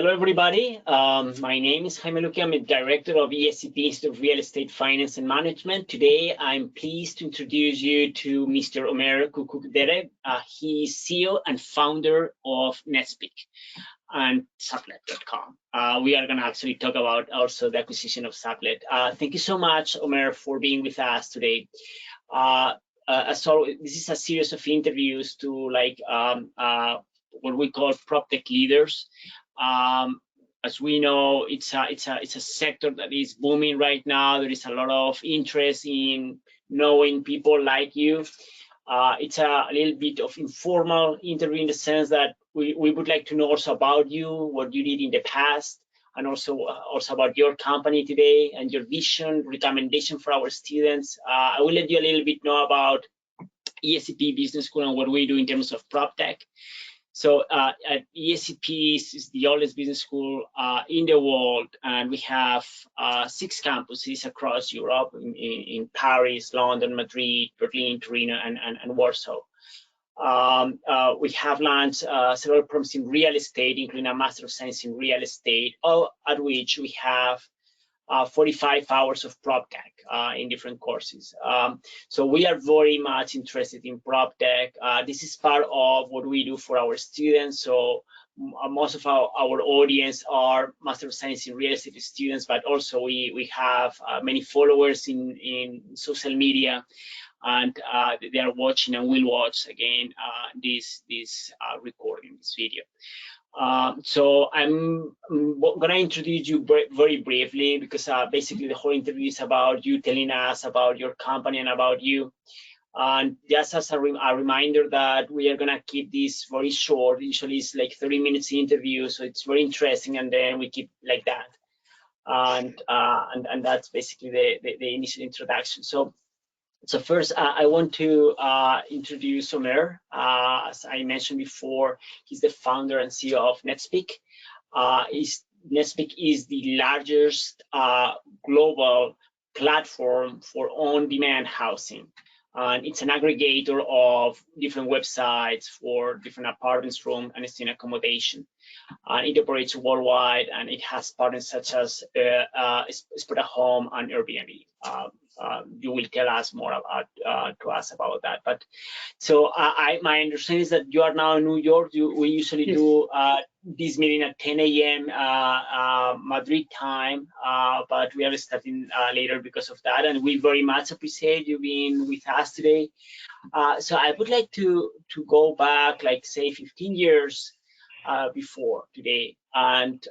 Hello, everybody. My name is Jaime Luque. I'm the director of ESCP Institute of Real Estate Finance and Management. Today, I'm pleased to introduce you to Mr. Omer Kucukdere. He's CEO and founder of Nestpick and Saplet.com. We are going to actually talk about also the acquisition of Saplet. Thank you so much, Omer, for being with us today. So this is a series of interviews to what we call Proptech leaders. As we know, it's a sector that is booming right now. There is a lot of interest in knowing people like you. It's a little bit of informal interview in the sense that we would like to know also about you, what you did in the past, and also about your company today and your vision, recommendation for our students. I will let you a little bit know about ESCP Business School and what we do in terms of Proptech. So at ESCP is the oldest business school in the world, and we have 6 campuses across Europe in Paris, London, Madrid, Berlin, Torino, and Warsaw. We have launched several programs in real estate, including a Master of Science in Real Estate, all at which we have 45 hours of Proptech in different courses. So we are very much interested in Proptech. This is part of what we do for our students. So most of our audience are Master of Science in Real Estate students, but also we have many followers in social media, and they are watching and will watch again this recording, this video. So I'm gonna introduce you very briefly, because basically the whole interview is about you telling us about your company and about you. And just as a reminder that we are gonna keep this very short. Usually it's like 30 minutes interview, so it's very interesting, and then we keep like that. And that's basically the initial introduction. So first, I want to introduce Omer. As I mentioned before, he's the founder and CEO of Nestpick. Nestpick is the largest global platform for on-demand housing. And it's an aggregator of different websites for different apartments, room, and student accommodation. It operates worldwide, and it has partners such as Home and Airbnb. You will tell us more about that. But so my understanding is that you are now in New York. We usually do this meeting at 10 a.m. Madrid time, but we are starting later because of that, and we very much appreciate you being with us today. So I would like to go back, like say 15 years before today, and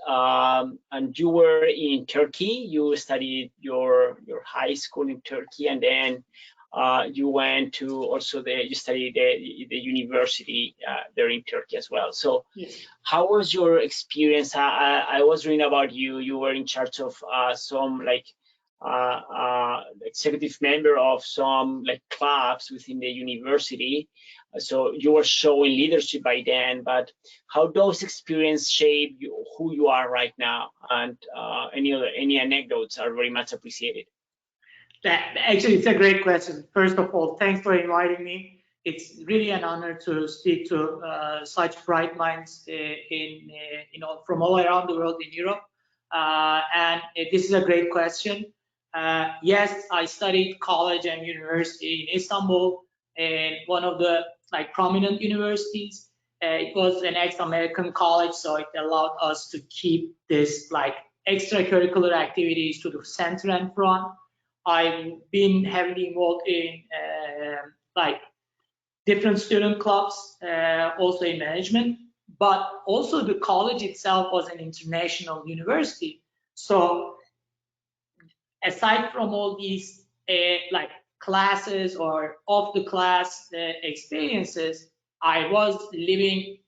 you were in Turkey. You studied your high school in Turkey, and then you went to also you studied the university there in Turkey as well. So yes. How was your experience? I was reading about you. You were in charge of some executive member of some clubs within the university. So you were showing leadership by then, but how those experiences shape who you are right now? And any anecdotes are very much appreciated. Actually, it's a great question. First of all, thanks for inviting me. It's really an honor to speak to such bright minds from all around the world in Europe. And this is a great question. Yes, I studied college and university in Istanbul, in one of the prominent universities. It was an ex-American college, so it allowed us to keep this extracurricular activities to the center and front. I've been heavily involved in different student clubs, also in management, but also the college itself was an international university. So aside from all these classes or off the class experiences, I was living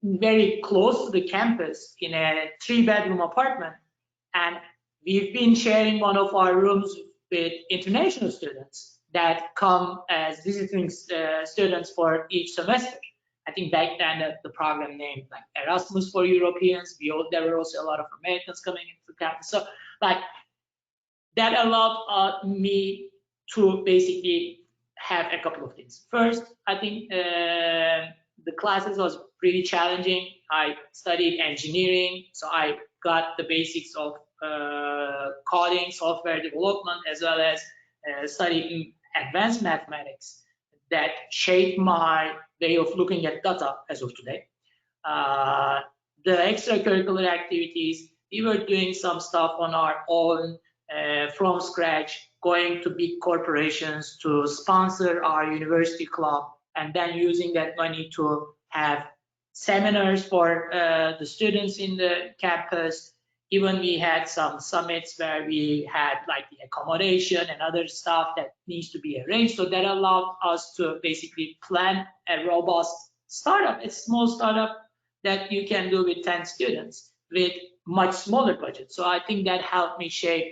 very close to the campus in a 3-bedroom apartment, and we've been sharing one of our rooms with international students that come as visiting students for each semester. I think back then the program named Erasmus for Europeans. There were also a lot of Americans coming into the campus. So that allowed me to basically have a couple of things. First, I think the classes was pretty challenging. I studied engineering, so I got the basics of coding, software development, as well as studying advanced mathematics that shaped my way of looking at data as of today. The extracurricular activities, we were doing some stuff on our own from scratch, going to big corporations to sponsor our university club, and then using that money to have seminars for the students in the campus. Even we had some summits where we had like the accommodation and other stuff that needs to be arranged. So that allowed us to basically plan a robust startup, a small startup that you can do with 10 students with much smaller budget. So I think that helped me shape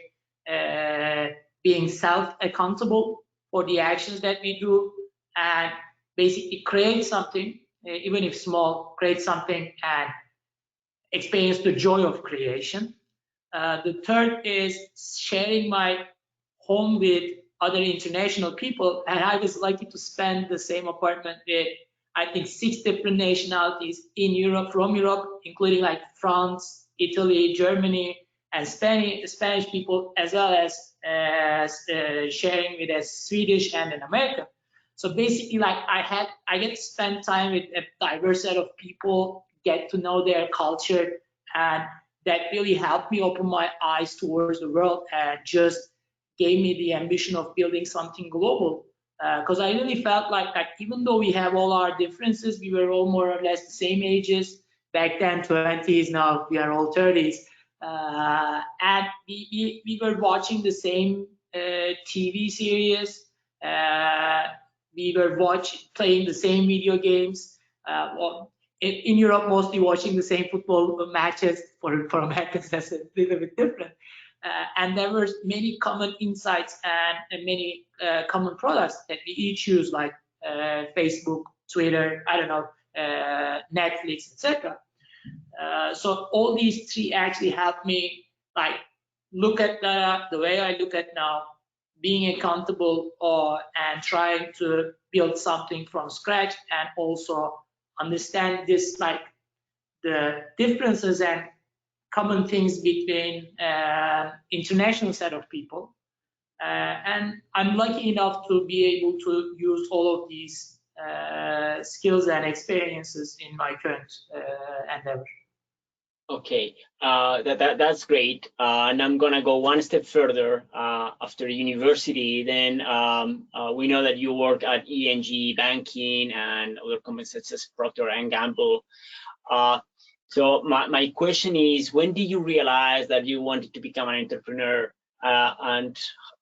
being self-accountable for the actions that we do, and basically create something, even if small, create something and experience the joy of creation. The third is sharing my home with other international people, and I was lucky to spend the same apartment with, I think, 6 different nationalities in Europe, from Europe, including like France, Italy, Germany, and Spanish people, as well as sharing with a Swedish and an American. So basically, like I get to spend time with a diverse set of people, get to know their culture, and that really helped me open my eyes towards the world and just gave me the ambition of building something global. Because I really felt like even though we have all our differences, we were all more or less the same ages. Back then, 20s, now we are all 30s. And we were watching the same TV series. We were playing the same video games. In Europe, mostly watching the same football matches. For Americans, that's a little bit different. And there were many common insights and many common products that we each use, like Facebook, Twitter, I don't know, Netflix, etc. So all these 3 actually helped me like look at the way I look at now, being accountable and trying to build something from scratch, and also understand this, like the differences and common things between international set of people. And I'm lucky enough to be able to use all of these skills and experiences in my current endeavor. Okay, that's great. And I'm gonna go one step further. After university, then we know that you work at ING banking and other companies such as Procter & Gamble. So my question is, when did you realize that you wanted to become an entrepreneur? And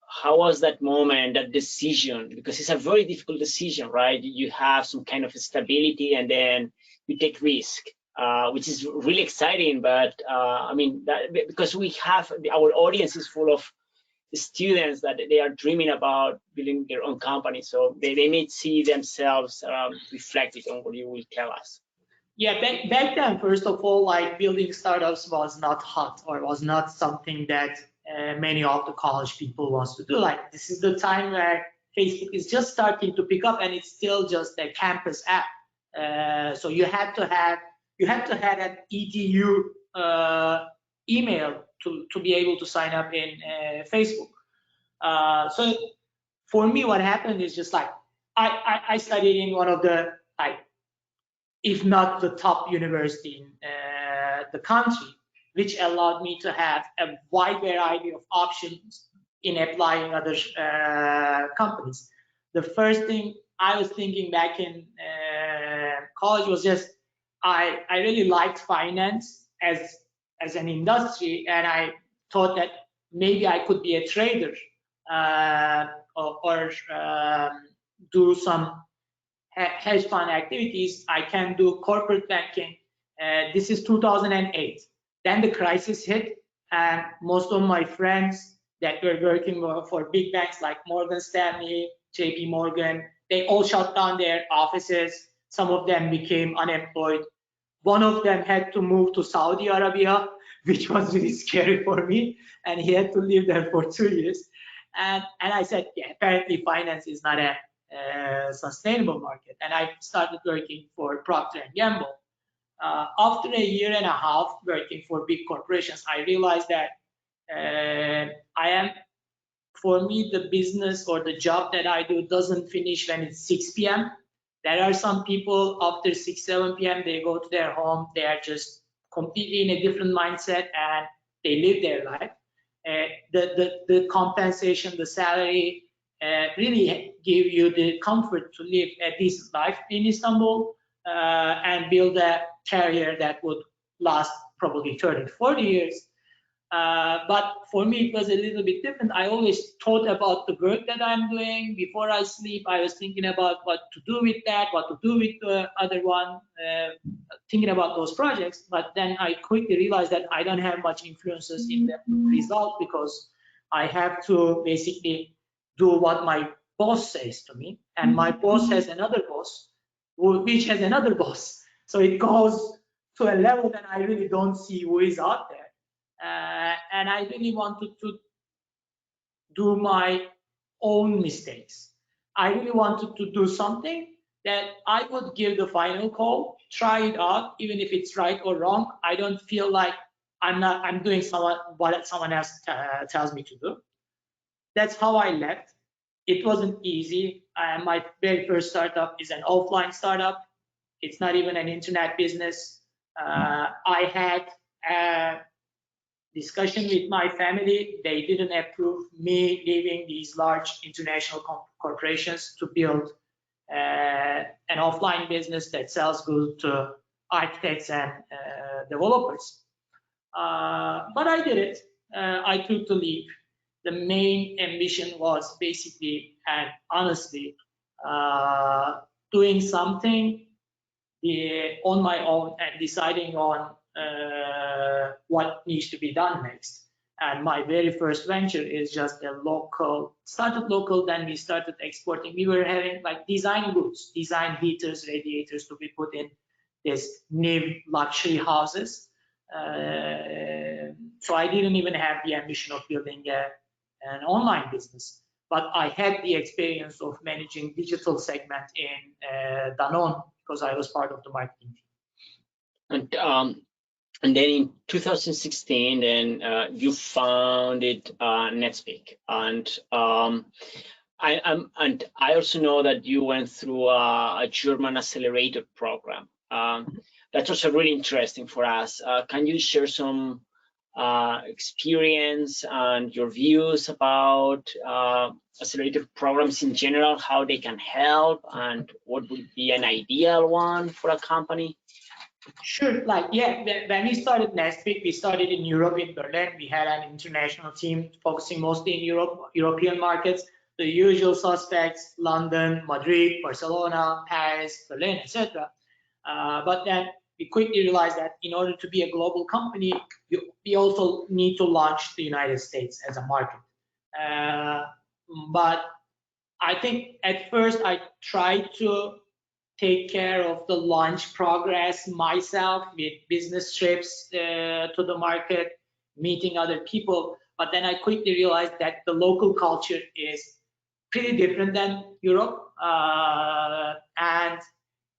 how was that moment, that decision? Because it's a very difficult decision, right? You have some kind of stability and then you take risk. Which is really exciting, but I mean, because we have our audience is full of students that they are dreaming about building their own company, so they may see themselves reflected on what you will tell us. Yeah, back then, first of all, like building startups was not hot, or was not something that many of the college people wants to do. Like, this is the time where Facebook is just starting to pick up, and it's still just a campus app. So you had to have an edu email to be able to sign up in Facebook. So for me, what happened is just like I studied in one of the, like, if not the top university in the country, which allowed me to have a wide variety of options in applying other companies. The first thing I was thinking back in college was just I really liked finance as an industry, and I thought that maybe I could be a trader or do some hedge fund activities. I can do corporate banking. This is 2008. Then the crisis hit, and most of my friends that were working for big banks like Morgan Stanley, JP Morgan, they all shut down their offices. Some of them became unemployed. One of them had to move to Saudi Arabia, which was really scary for me, and he had to live there for 2 years. And I said, yeah, apparently finance is not a sustainable market. And I started working for Procter & Gamble. After a year and a half working for big corporations, I realized that for me, the business or the job that I do doesn't finish when it's 6 p.m. There are some people after 6, 7 p.m. they go to their home, they are just completely in a different mindset and they live their life. The compensation, the salary really give you the comfort to live a decent life in Istanbul and build a career that would last probably 30, 40 years. But for me, it was a little bit different. I always thought about the work that I'm doing. Before I sleep, I was thinking about what to do with that, what to do with the other one, thinking about those projects. But then I quickly realized that I don't have much influences in the result because I have to basically do what my boss says to me. And my boss has another boss, which has another boss. So it goes to a level that I really don't see who is out there. And I really wanted to do my own mistakes. I really wanted to do something that I would give the final call, try it out, even if it's right or wrong. I don't feel like I'm doing what someone else tells me to do. That's how I left. It wasn't easy. My very first startup is an offline startup. It's not even an internet business. I had discussion with my family. They didn't approve me leaving these large international corporations to build an offline business that sells goods to architects and developers. But I did it. I took the leap. The main ambition was basically and honestly doing something on my own and deciding on what needs to be done next. And my very first venture is just a started local, then we started exporting. We were having like design goods, design heaters, radiators to be put in this new luxury houses. So I didn't even have the ambition of building an online business, but I had the experience of managing digital segment in Danone because I was part of the marketing team. And then in 2016, then you founded Nestpick, and I also know that you went through a German Accelerator program. That was really interesting for us. Can you share some experience and your views about Accelerator programs in general, how they can help, and what would be an ideal one for a company? Sure. When we started Nestpick, we started in Europe, in Berlin. We had an international team focusing mostly in European markets, the usual suspects: London, Madrid, Barcelona, Paris, Berlin, etc. But then we quickly realized that in order to be a global company, we also need to launch the United States as a market. But I think at first I tried to take care of the launch progress myself with business trips to the market, meeting other people. But then I quickly realized that the local culture is pretty different than Europe, and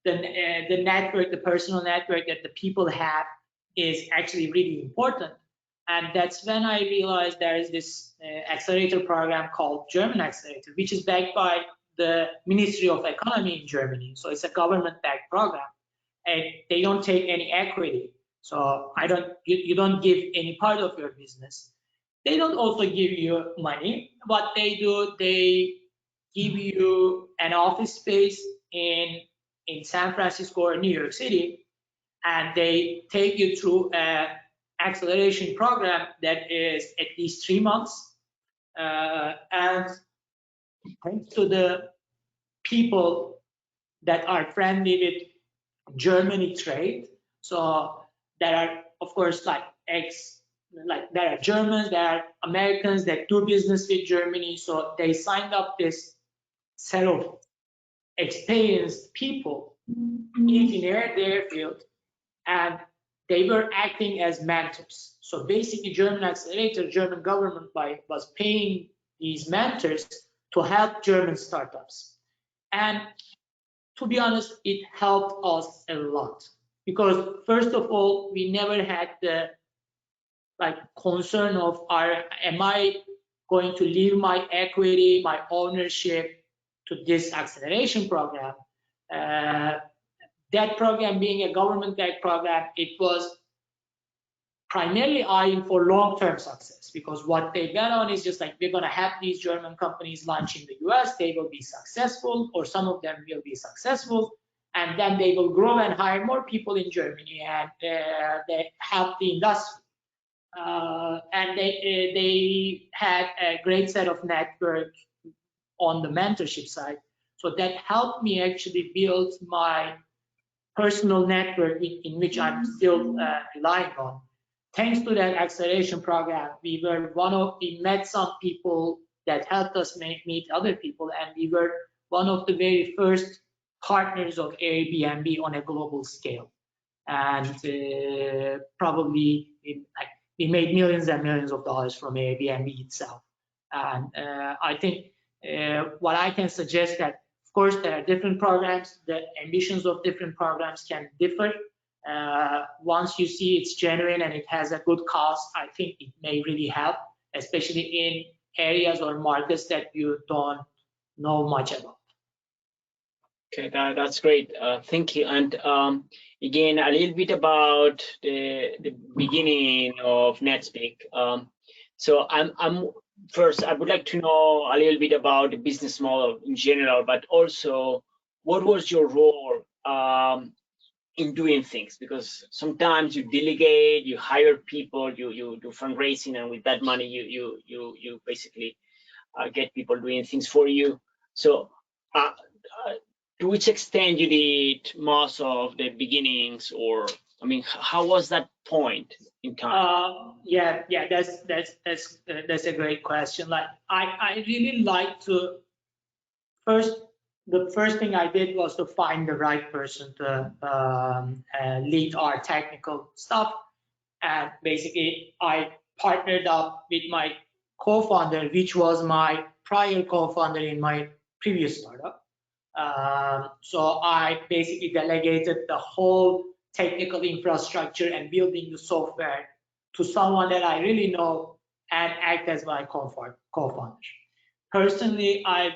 the network, the personal network that the people have is actually really important. And that's when I realized there is this accelerator program called German Accelerator, which is backed by the Ministry of Economy in Germany. So it's a government-backed program, and they don't take any equity. So you don't give any part of your business. They don't also give you money. What they do, they give you an office space in San Francisco or New York City, and they take you through an acceleration program that is at least 3 months. And thanks to the people that are friendly with Germany trade, so there are, of course, there are Germans, there are Americans that do business with Germany, so they signed up this set of experienced people, engineers their field, and they were acting as mentors. So basically, German Accelerator, German government was paying these mentors to help German startups. And to be honest, it helped us a lot, because first of all, we never had the concern of am I going to leave my equity, my ownership to this acceleration program. That program being a government-backed program, it was primarily eyeing for long-term success, because what they bet on is just like, we're going to have these German companies launch in the US, they will be successful, or some of them will be successful, and then they will grow and hire more people in Germany, and they help the industry. And they had a great set of network on the mentorship side. So that helped me actually build my personal network in which I'm still relying on. Thanks to that acceleration program, we met some people that helped us meet other people, and we were one of the very first partners of Airbnb on a global scale. And probably we made millions and millions of dollars from Airbnb itself. And I think what I can suggest that, of course, there are different programs. The ambitions of different programs can differ. Once you see it's genuine and it has a good cause, I think it may really help, especially in areas or markets that you don't know much about. Okay, that's great. Thank you. And again, a little bit about the beginning of Nestpick. So first, I would like to know a little bit about the business model in general, but also what was your role in doing things? Because sometimes you delegate, you hire people, you do fundraising, and with that money, you basically get people doing things for you. So to which extent you did most of the beginnings, or I mean, how was that point in time? Yeah, that's a great question. Like, I really like to the first thing I did was to find the right person to lead our technical stuff, and basically I partnered up with my co-founder, which was my prior co-founder in my previous startup. So I basically delegated the whole technical infrastructure and building the software to someone that I really know and act as my co-founder. Personally, I've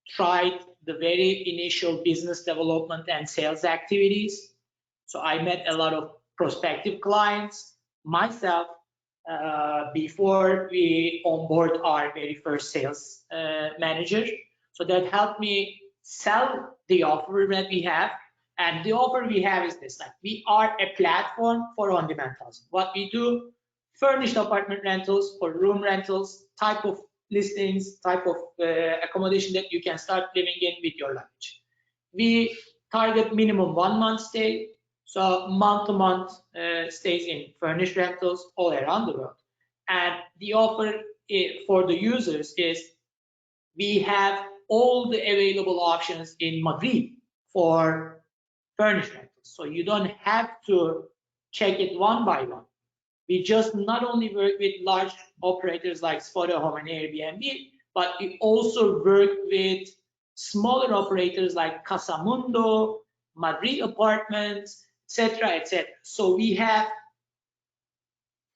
tried the very initial business development and sales activities. So I met a lot of prospective clients myself before we onboard our very first sales manager. So that helped me sell the offer that we have. And the offer we have is this: like, we are a platform for on-demand housing. What we do, furnished apartment rentals or room rentals, type of listings, type of accommodation that you can start living in with your luggage. We target minimum 1 month stay, so month-to-month stays in furnished rentals all around the world. And the offer for the users is we have all the available options in Madrid for furnished rentals. So you don't have to check it one by one. We just not only work with large operators like Home and Airbnb, but we also work with smaller operators like Casamundo, Madrid Apartments, etc., etc. So we have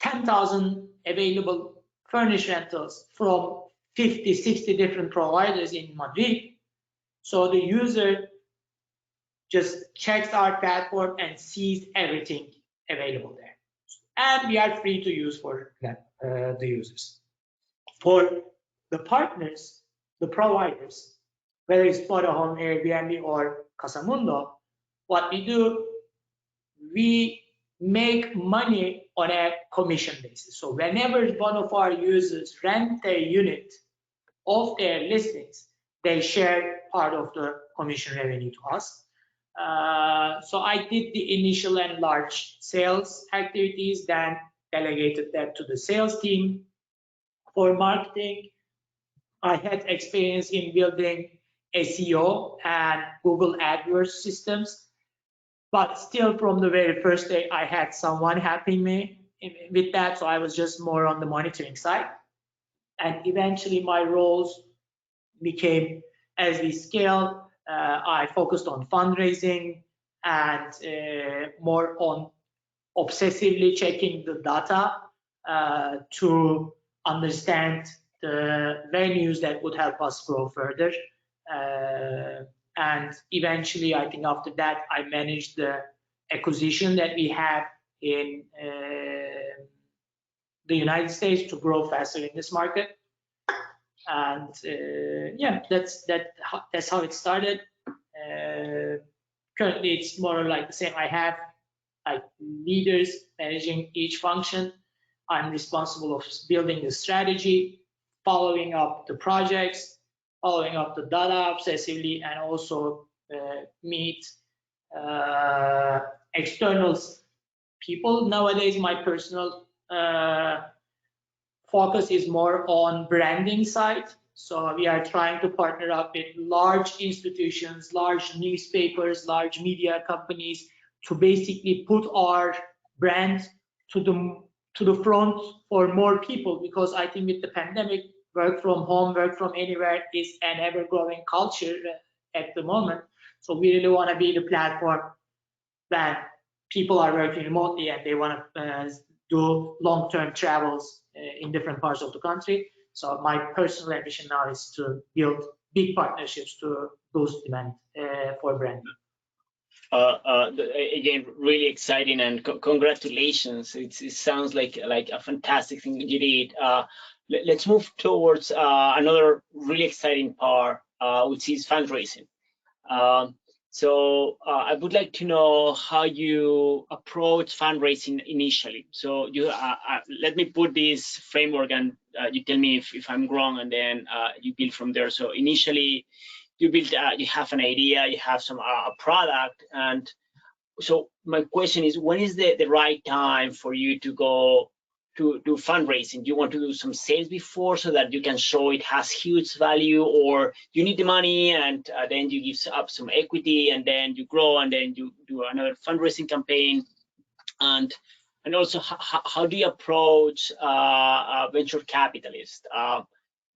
10,000 available furnished rentals from 50, 60 different providers in Madrid. So the user just checks our platform and sees everything available there. And we are free to use for the users. For the partners, the providers, whether it's Home, Airbnb, or Casamundo, what we do, we make money on a commission basis. So whenever one of our users rent a unit of their listings, they share part of the commission revenue to us. So I did the initial and large sales activities, then delegated that to the sales team. For marketing, I had experience in building SEO and Google AdWords systems, but still from the very first day, I had someone helping me with that, so I was just more on the monitoring side. And eventually my roles became, as we scaled, I focused on fundraising and more on obsessively checking the data to understand the venues that would help us grow further. And eventually, I think after that, I managed the acquisition that we have in the United States to grow faster in this market. And yeah, that's how it started. Currently, it's more like the same. I have like leaders managing each function. I'm responsible of building the strategy, following up the projects, following up the data obsessively, and also meet external people. Nowadays, my personal focus is more on branding side. So we are trying to partner up with large institutions, large newspapers, large media companies to basically put our brand to the front for more people, because I think with the pandemic, work from home, work from anywhere is an ever-growing culture at the moment. So we really want to be the platform that people are working remotely and they want to do long-term travels in different parts of the country. So my personal ambition now is to build big partnerships to boost demand for branding. Again, really exciting, and congratulations. It sounds like a fantastic thing you did. Let's move towards another really exciting part, which is fundraising. So I would like to know how you approach fundraising initially. So you let me put this framework, and you tell me if I'm wrong, and then you build from there. So initially, you build, you have an idea, you have some a product, and so my question is, when is the right time for you to go to do fundraising? Do you want to do some sales before so that you can show it has huge value, or you need the money and then you give up some equity and then you grow and then you do another fundraising campaign? And also, how do you approach a venture capitalist?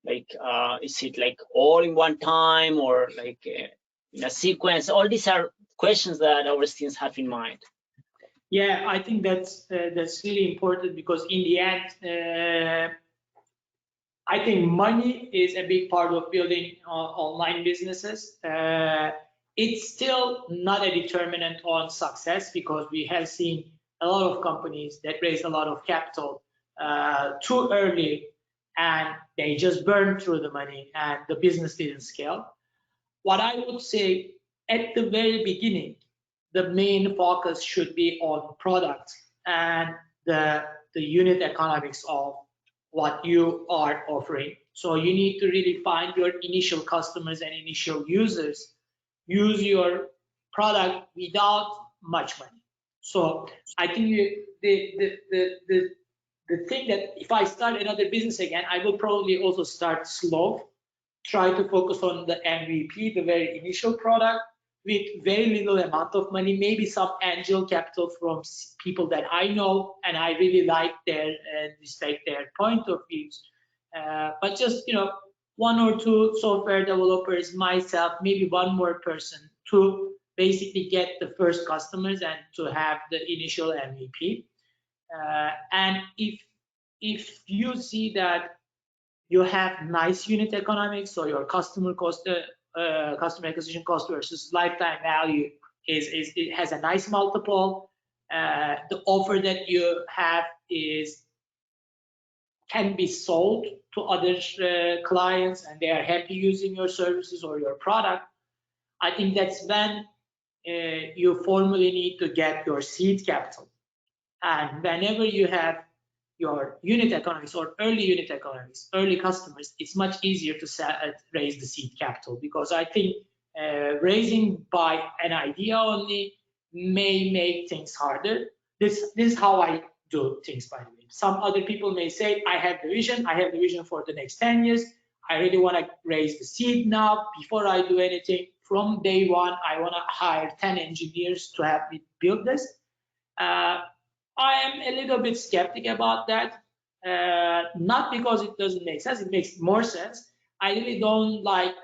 Is it like all in one time, or like in a sequence? All these are questions that our students have in mind. Yeah, I think that's really important, because in the end, I think money is a big part of building online businesses. It's still not a determinant on success, because we have seen a lot of companies that raised a lot of capital too early, and they just burned through the money and the business didn't scale. What I would say at the very beginning, the main focus should be on product and the unit economics of what you are offering. So you need to really find your initial customers and initial users, use your product without much money. So I think the thing that if I start another business again, I will probably also start slow, try to focus on the MVP, the very initial product, with very little amount of money, maybe some angel capital from people that I know and I really like their and respect their point of views. But just, one or two software developers, myself, maybe one more person, to basically get the first customers and to have the initial MVP. And if you see that you have nice unit economics, so your customer cost, customer acquisition cost versus lifetime value it has a nice multiple. The offer that you have can be sold to other clients, and they are happy using your services or your product. I think that's when you formally need to get your seed capital. And whenever you have your unit economics or early unit economics, early customers, it's much easier to raise the seed capital, because I think raising by an idea only may make things harder. This is how I do things, by the way. Some other people may say, I have the vision for the next 10 years. I really want to raise the seed now before I do anything. From day one, I want to hire 10 engineers to help me build this. I am a little bit skeptic about that, not because it doesn't make sense, it makes more sense. I really don't like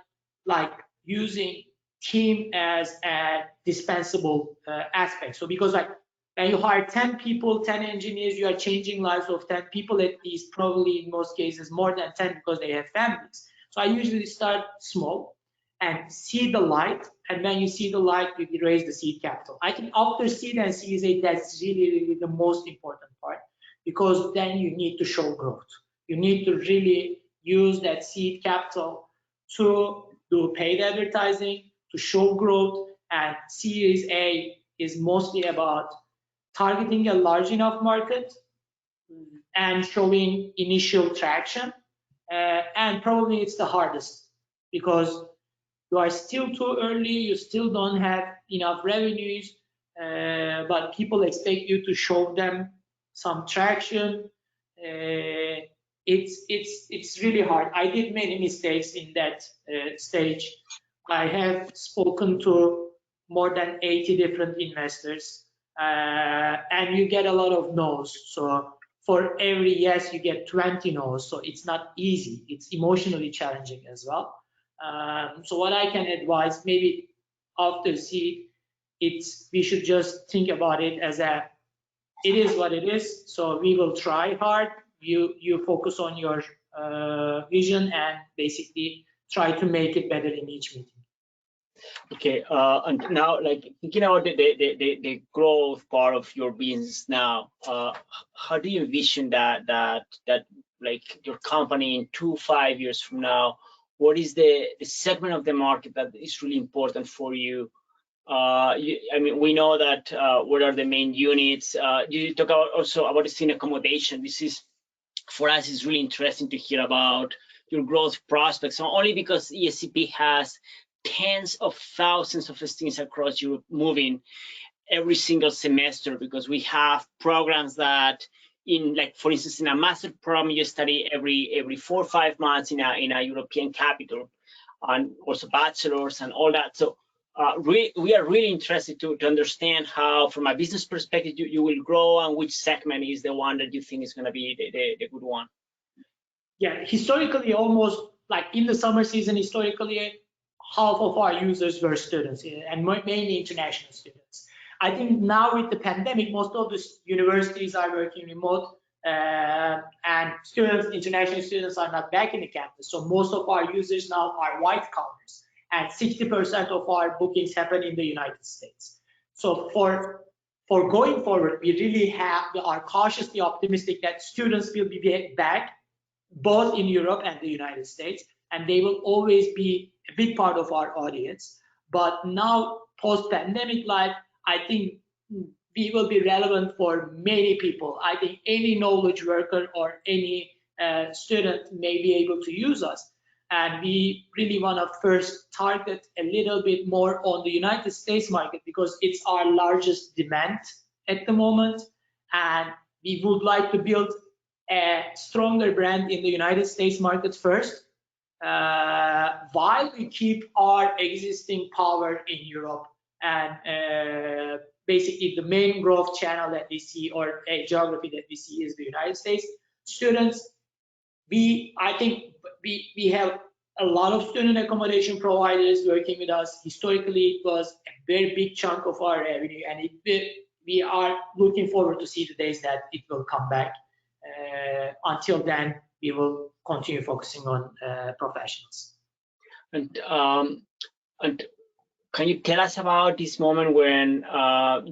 using team as a dispensable aspect. So because like when you hire 10 people, 10 engineers, you are changing lives of 10 people at least, probably in most cases more than 10 because they have families. So I usually start small and see the light, and when you see the light, you raise the seed capital. I think after seed and Series A, that's really the most important part, because then you need to show growth. You need to really use that seed capital to do paid advertising, to show growth, and Series A is mostly about targeting a large enough market and showing initial traction, and probably it's the hardest because you are still too early, you still don't have enough revenues, but people expect you to show them some traction. It's really hard. I did many mistakes in that stage. I have spoken to more than 80 different investors, and you get a lot of no's. So for every yes, you get 20 no's. So it's not easy. It's emotionally challenging as well. So what I can advise, maybe after seed, we should just think about it as it is what it is. So we will try hard. You focus on your vision and basically try to make it better in each meeting. Okay, and now, like thinking about the growth part of your business now, how do you envision that like your company in 2-5 years from now? What is the segment of the market that is really important for you? I mean, we know that what are the main units. You talk also about the student accommodation. This is, for us, is really interesting to hear about your growth prospects, not only because ESCP has tens of thousands of students across Europe moving every single semester, because we have programs that for instance, in a master program, you study every 4 or 5 months in a European capital, and also bachelors and all that. So we are really interested to understand how, from a business perspective, you will grow, and which segment is the one that you think is going to be the good one. Yeah, historically, almost like in the summer season, historically, half of our users were students, and mainly international students. I think now with the pandemic, most of the universities are working remote, and international students are not back in the campus. So most of our users now are white collars, and 60% of our bookings happen in the United States. So for going forward, we really are cautiously optimistic that students will be back both in Europe and the United States, and they will always be a big part of our audience. But now, post-pandemic life, I think we will be relevant for many people. I think any knowledge worker or any student may be able to use us. And we really want to first target a little bit more on the United States market, because it's our largest demand at the moment. And we would like to build a stronger brand in the United States market first, while we keep our existing power in Europe. And basically the main growth channel that we see, or a geography that we see, is the United States. Students, I think we have a lot of student accommodation providers working with us. Historically, it was a very big chunk of our revenue, and we are looking forward to see the days that it will come back. Until then, we will continue focusing on professionals. And can you tell us about this moment when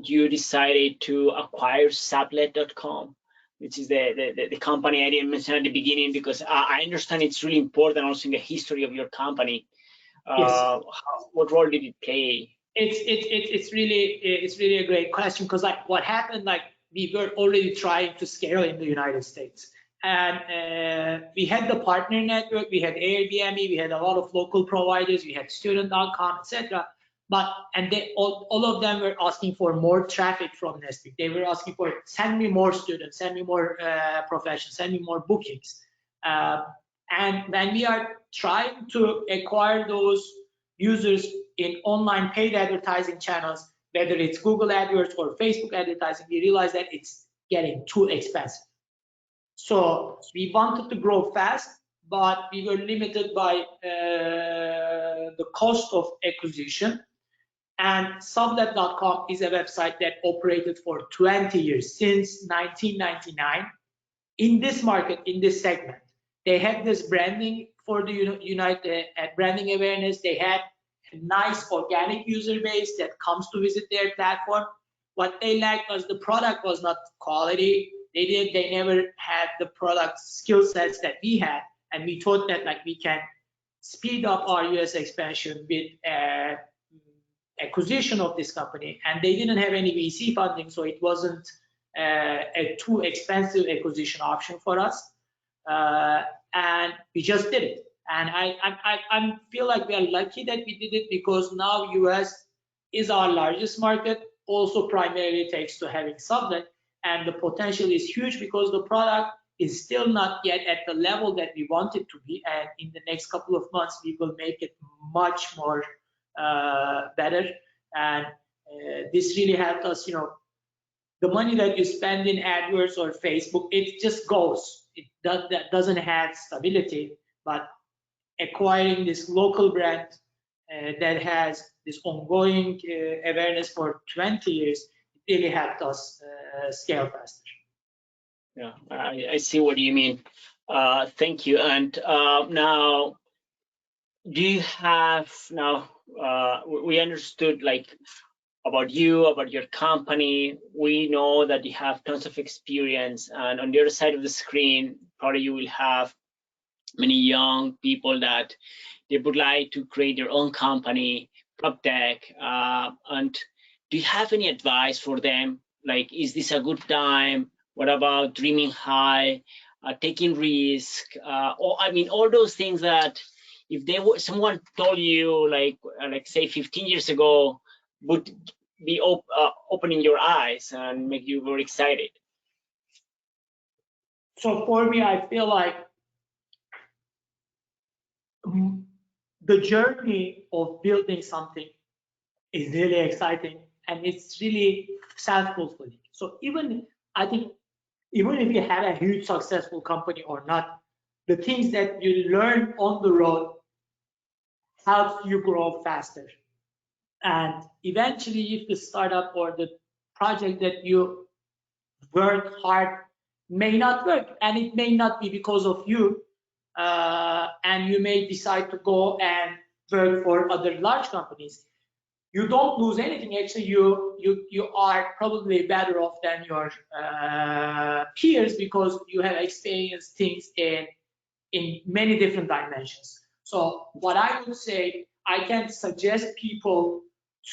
you decided to acquire Sublet.com, which is the company I didn't mention at the beginning, because I understand it's really important also in the history of your company. Yes. What role did it play? It's really a great question, because like what happened, like we were already trying to scale in the United States, and we had the partner network, we had Airbnb, we had a lot of local providers, we had student.com, etc. And all of them were asking for more traffic from Nestpick. They were asking for, send me more students, send me more professionals, send me more bookings. And when we are trying to acquire those users in online paid advertising channels, whether it's Google AdWords or Facebook advertising, we realized that it's getting too expensive. So we wanted to grow fast, but we were limited by the cost of acquisition. And Sublet.com is a website that operated for 20 years, since 1999. In this market, in this segment, they had this branding for the branding awareness. They had a nice organic user base that comes to visit their platform. What they lacked was the product was not quality. They never had the product skill sets that we had, and we thought that like we can speed up our US expansion with acquisition of this company, and they didn't have any VC funding, so it wasn't a too expensive acquisition option for us, and we just did it. And I feel like we are lucky that we did it, because now US is our largest market, also primarily thanks to having Sublet, and the potential is huge because the product is still not yet at the level that we want it to be, and in the next couple of months we will make it much more better. And this really helped us. The money that you spend in AdWords or Facebook, it just goes. That doesn't have stability, but acquiring this local brand that has this ongoing awareness for 20 years, it really helped us scale faster. Yeah, I see what you mean. Thank you. And now, do you have we understood like about you, about your company. We know that you have tons of experience, and on the other side of the screen, probably you will have many young people that they would like to create their own company, Proptech. And do you have any advice for them? Like, is this a good time? What about dreaming high, taking risk, or I mean, all those things that if someone told you like say 15 years ago, would be opening your eyes and make you very excited? So for me, I feel like the journey of building something is really exciting, and it's really self-fulfilling. So I think even if you have a huge successful company or not, the things that you learn on the road helps you grow faster. And eventually, if the startup or the project that you work hard may not work, and it may not be because of you, and you may decide to go and work for other large companies, you don't lose anything. Actually, you are probably better off than your peers, because you have experienced things in many different dimensions. So what I would say, I can suggest people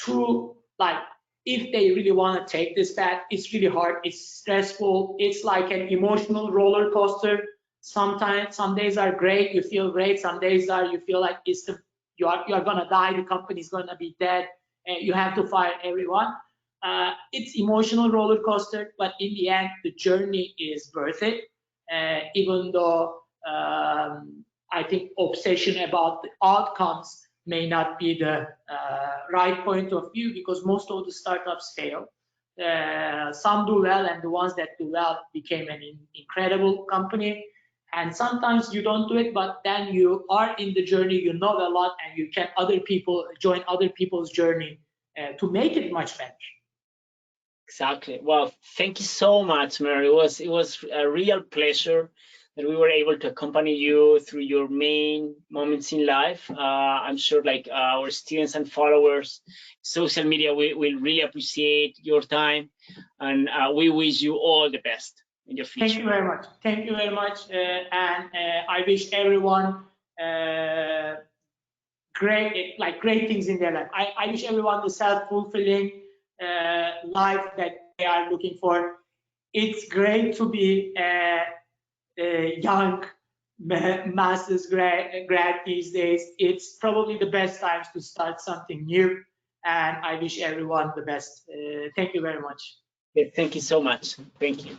to, like, if they really want to take this path, it's really hard, it's stressful, it's like an emotional roller coaster. Sometimes, some days are great, you feel great, some days you feel like you are gonna die, the company's gonna be dead, and you have to fire everyone. It's emotional roller coaster, but in the end, the journey is worth it. Even though I think obsession about the outcomes may not be the right point of view, because most of the startups fail. Some do well, and the ones that do well became an incredible company. And sometimes you don't do it, but then you are in the journey, you know a lot, and you can join other people's journey to make it much better. Exactly. Well, thank you so much, Mary. It was a real pleasure that we were able to accompany you through your main moments in life. I'm sure like our students and followers, social media will really appreciate your time, and we wish you all the best in your future. Thank you very much. Thank you very much. And I wish everyone great things in their life. I wish everyone the self-fulfilling life that they are looking for. It's great to be a young master's grad these days. It's probably the best times to start something new, and I wish everyone the best. Thank you very much. Thank you so much. Thank you.